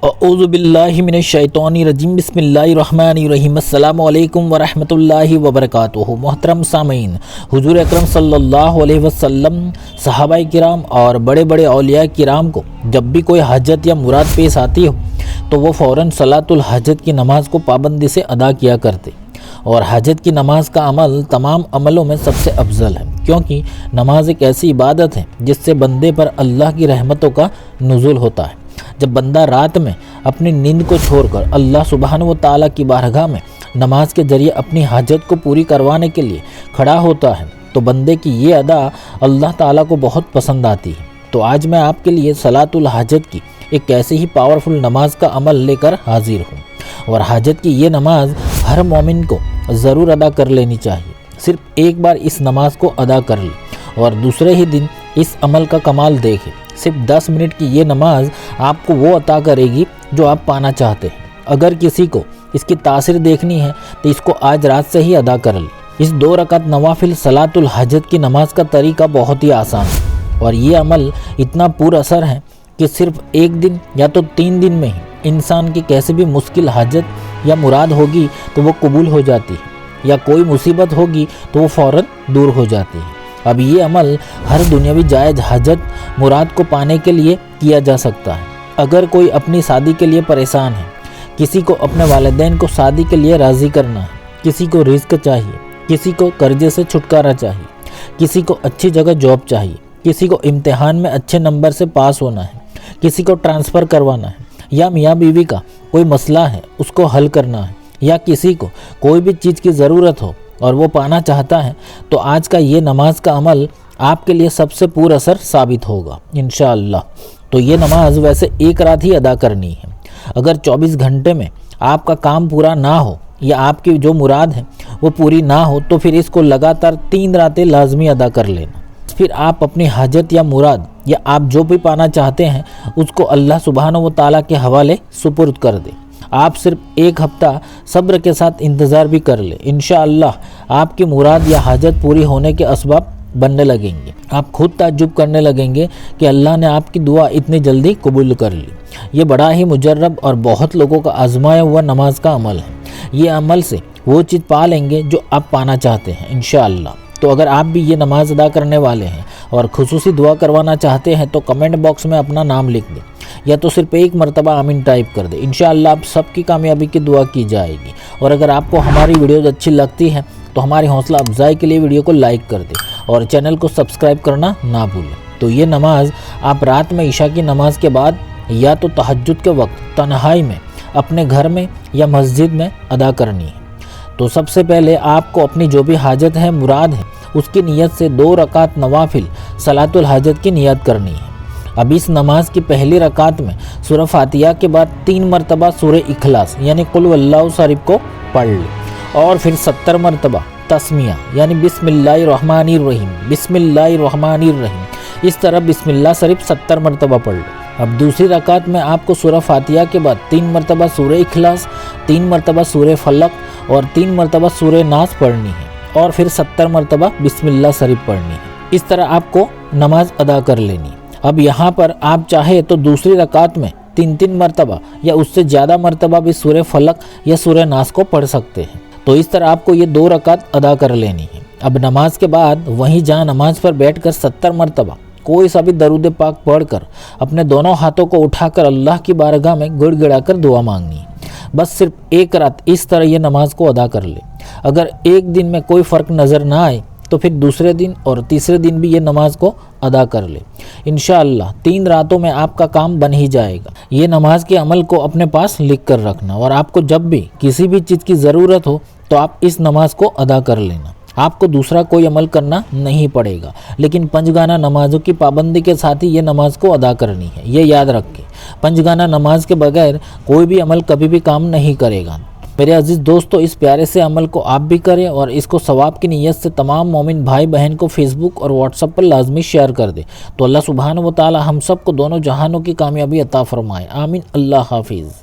اعوذ باللہ من الشیطان الرجیم بسم اللہ الرحمن الرحیم السلام علیکم ورحمۃ اللہ وبرکاتہ۔ محترم سامعین، حضور اکرم صلی اللہ علیہ وسلم، صحابہ کرام اور بڑے بڑے اولیاء کرام کو جب بھی کوئی حاجت یا مراد پیش آتی ہو تو وہ فوراً صلاۃ الحاجت کی نماز کو پابندی سے ادا کیا کرتے، اور حاجت کی نماز کا عمل تمام عملوں میں سب سے افضل ہے، کیونکہ نماز ایک ایسی عبادت ہے جس سے بندے پر اللہ کی رحمتوں کا نزول ہوتا ہے۔ جب بندہ رات میں اپنی نیند کو چھوڑ کر اللہ سبحانہ و تعالیٰ کی بارگاہ میں نماز کے ذریعے اپنی حاجت کو پوری کروانے کے لیے کھڑا ہوتا ہے تو بندے کی یہ ادا اللہ تعالیٰ کو بہت پسند آتی ہے۔ تو آج میں آپ کے لیے صلاۃ الحاجت کی ایک ایسی ہی پاورفل نماز کا عمل لے کر حاضر ہوں، اور حاجت کی یہ نماز ہر مومن کو ضرور ادا کر لینی چاہیے۔ صرف ایک بار اس نماز کو ادا کر لیں اور دوسرے ہی دن اس عمل کا کمال دیکھیں۔ صرف 10 منٹ کی یہ نماز آپ کو وہ عطا کرے گی جو آپ پانا چاہتے ہیں۔ اگر کسی کو اس کی تاثیر دیکھنی ہے تو اس کو آج رات سے ہی ادا کر لیں۔ اس 2 رکعت نوافل صلاۃ الحاجت کی نماز کا طریقہ بہت ہی آسان ہے، اور یہ عمل اتنا پر اثر ہے کہ صرف ایک دن یا تو 3 دن میں ہی انسان کی کیسے بھی مشکل حاجت یا مراد ہوگی تو وہ قبول ہو جاتی ہے، یا کوئی مصیبت ہوگی تو وہ فوراً دور ہو جاتی ہے۔ اب یہ عمل ہر دنیاوی جائز حاجت مراد کو پانے کے لیے کیا جا سکتا ہے۔ اگر کوئی اپنی شادی کے لیے پریشان ہے، کسی کو اپنے والدین کو شادی کے لیے راضی کرنا ہے، کسی کو رزق چاہیے، کسی کو قرضے سے چھٹکارا چاہیے، کسی کو اچھی جگہ جاب چاہیے، کسی کو امتحان میں اچھے نمبر سے پاس ہونا ہے، کسی کو ٹرانسفر کروانا ہے، یا میاں بیوی کا کوئی مسئلہ ہے اس کو حل کرنا ہے، یا کسی کو کوئی بھی چیز کی ضرورت ہو اور وہ پانا چاہتا ہے، تو آج کا یہ نماز کا عمل آپ کے لیے سب سے پر اثر ثابت ہوگا انشاءاللہ۔ تو یہ نماز ویسے ایک رات ہی ادا کرنی ہے۔ اگر 24 گھنٹے میں آپ کا کام پورا نہ ہو یا آپ کی جو مراد ہے وہ پوری نہ ہو تو پھر اس کو لگاتار 3 راتیں لازمی ادا کر لینا۔ پھر آپ اپنی حاجت یا مراد یا آپ جو بھی پانا چاہتے ہیں اس کو اللہ سبحانہ و تعالیٰ کے حوالے سپرد کر دیں۔ آپ صرف 1 ہفتہ صبر کے ساتھ انتظار بھی کر لیں، انشاءاللہ آپ کی مراد یا حاجت پوری ہونے کے اسباب بننے لگیں گے۔ آپ خود تعجب کرنے لگیں گے کہ اللہ نے آپ کی دعا اتنی جلدی قبول کر لی۔ یہ بڑا ہی مجرب اور بہت لوگوں کا آزمایا ہوا نماز کا عمل ہے۔ یہ عمل سے وہ چیز پا لیں گے جو آپ پانا چاہتے ہیں انشاءاللہ۔ تو اگر آپ بھی یہ نماز ادا کرنے والے ہیں اور خصوصی دعا کروانا چاہتے ہیں تو کمنٹ باکس میں اپنا نام لکھ دیں، یا تو صرف 1 مرتبہ آمین ٹائپ کر دیں۔ انشاءاللہ آپ سب کی کامیابی کی دعا کی جائے گی۔ اور اگر آپ کو ہماری ویڈیوز اچھی لگتی ہیں تو ہماری حوصلہ افزائی کے لیے ویڈیو کو لائک کر دیں اور چینل کو سبسکرائب کرنا نہ بھولیں۔ تو یہ نماز آپ رات میں عشاء کی نماز کے بعد یا تو تہجد کے وقت تنہائی میں اپنے گھر میں یا مسجد میں ادا کرنی ہے۔ تو سب سے پہلے آپ کو اپنی جو بھی حاجت ہے، مراد ہے، اس کی نیت سے 2 رکعت نوافل صلاۃ الحاجت کی نیت کرنی ہے۔ اب اس نماز کی پہلی رکعت میں سورہ فاتحہ کے بعد 3 مرتبہ سورہ اخلاص یعنی قل واللہ شریف کو پڑھ لیں، اور پھر 70 مرتبہ تسمیہ یعنی بسم اللہ الرحمن الرحیم بسم اللہ الرحمن الرحیم، اس طرح بسم اللہ شریف 70 مرتبہ پڑھ لیں۔ اب دوسری رکعت میں آپ کو سورہ فاتحہ کے بعد 3 مرتبہ سورہ اخلاص، 3 مرتبہ سورہ فلق اور 3 مرتبہ سورہ ناس پڑھنی ہے، اور پھر 70 مرتبہ بسم اللہ شریف پڑھنی ہے۔ اس طرح آپ کو نماز ادا کر لینی ہے۔ اب یہاں پر آپ چاہے تو دوسری رکعت میں 3 مرتبہ یا اس سے زیادہ مرتبہ بھی سورہ فلق یا سورہ ناس کو پڑھ سکتے ہیں۔ تو اس طرح آپ کو یہ 2 رکعت ادا کر لینی ہے۔ اب نماز کے بعد وہیں جہاں نماز پر بیٹھ کر 70 مرتبہ کوئی سا بھی درود پاک پڑھ کر اپنے دونوں ہاتھوں کو اٹھا کر اللہ کی بارگاہ میں گڑ گڑا کر دعا مانگنی ہے۔ بس صرف 1 رات اس طرح یہ نماز کو ادا کر لے۔ اگر ایک دن میں کوئی فرق نظر نہ آئے تو پھر دوسرے دن اور تیسرے دن بھی یہ نماز کو ادا کر لے۔ انشاءاللہ 3 راتوں میں آپ کا کام بن ہی جائے گا۔ یہ نماز کے عمل کو اپنے پاس لکھ کر رکھنا، اور آپ کو جب بھی کسی بھی چیز کی ضرورت ہو تو آپ اس نماز کو ادا کر لینا۔ آپ کو دوسرا کوئی عمل کرنا نہیں پڑے گا، لیکن 5 گانا نمازوں کی پابندی کے ساتھ ہی یہ نماز کو ادا کرنی ہے۔ یہ یاد رکھیں، 5 گانا نماز کے بغیر کوئی بھی عمل کبھی بھی کام نہیں کرے گا۔ میرے عزیز دوستو، اس پیارے سے عمل کو آپ بھی کریں اور اس کو ثواب کی نیت سے تمام مومن بھائی بہن کو فیس بک اور واٹس ایپ پر لازمی شیئر کر دیں۔ تو اللہ سبحانہ و تعالی ہم سب کو دونوں جہانوں کی کامیابی عطا فرمائے، آمین۔ اللہ حافظ۔